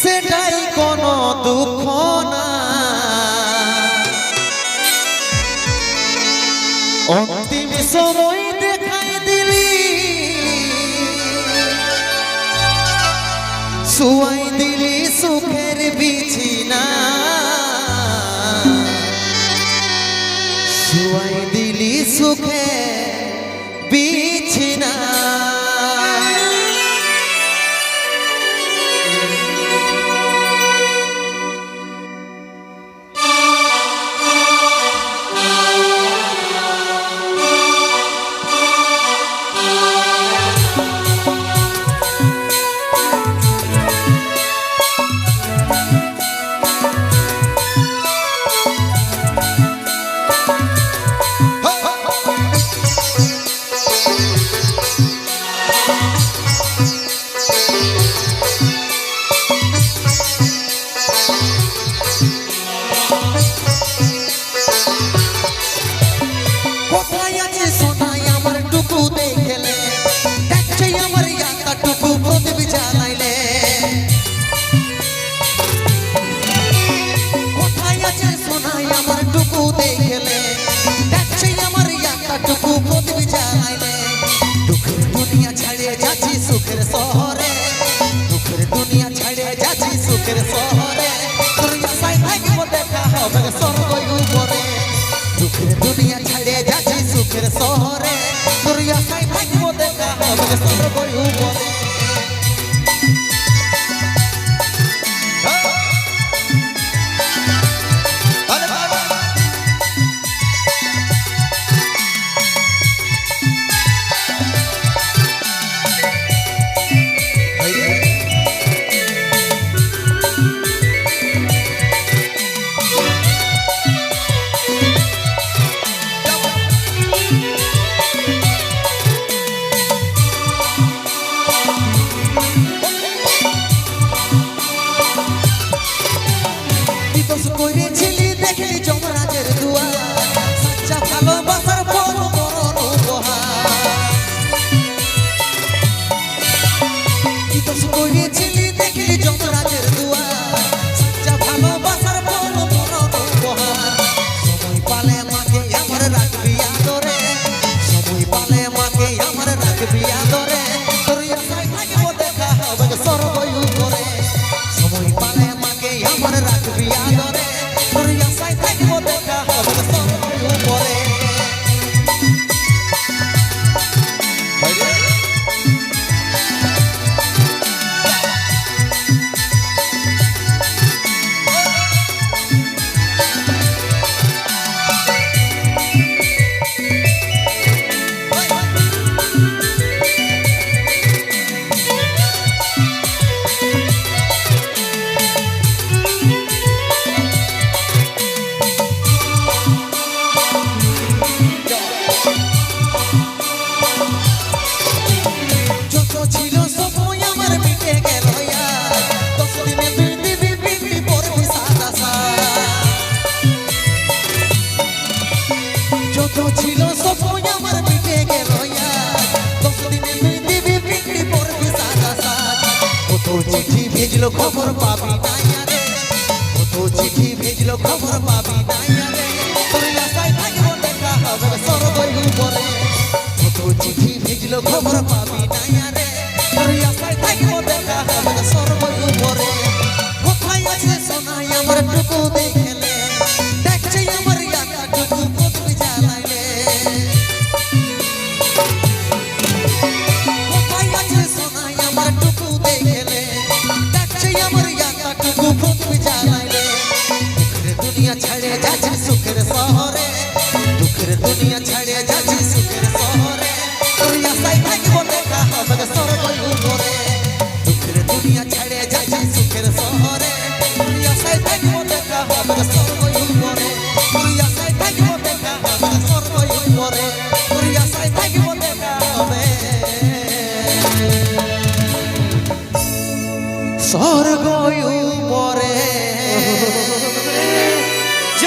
সেটাই কোনো দুঃখ না। অন্তিম সময় দেখাই দিলি, শুয়াই দিলি সুখের বিছিনা, শুয়াই দিলি সুখের বিছিনা। দুনিয়া ছাড়িয়ে যাচ্ছি সুখের শহরে, দুঃখের দুনিয়া ছাড়িয়ে যাচ্ছি সুখের শহরে, তোর আশায় থাকবো দেখা হবে স্বর্গ উপরে। দুঃখের দুনিয়া ছাড়িয়ে যাচ্ছি সুখের শহরে, তোর আশায় থাকবো দেখা হবে স্বর্গ উপরে। করেছিলি দেখলি যমরাজের দুয়ার, সচ্চা ভালোবাসার বড় বড় উপহার। কি দোষ করেছিলি দেখলি যমরাজের দুয়ার, সচ্চা ভালোবাসার বড় বড় উপহার। সময় পালে মাকে আমার রাখবি আদরে, সময় পালে মাকে আমার রাখবি আদরে, তোর আশায় থাকবো দেখা হবে স্বর্গ উপরে। সময় পালে মাকে আমার রাখবি আদরে, তোর আশায় থাকবো দেখা হবে স্বর্গ উপরে। ছিল সময় আমার মিটে গেল, 10 দিনে তুই দিবি বিক্রি করবি সাদা সাদ। কত চিঠি ভেজলো খবর পাবি না রে, কত চিঠি ভেজলো খবর পাবি না রে, তোর আশায় থাকবো দেখা হবে স্বর্গ উপরে। কত চিঠি ভেজলো খবর পাবি না রে, তোর আশায় থাকবো দেখা হবে স্বর্গ উপরে।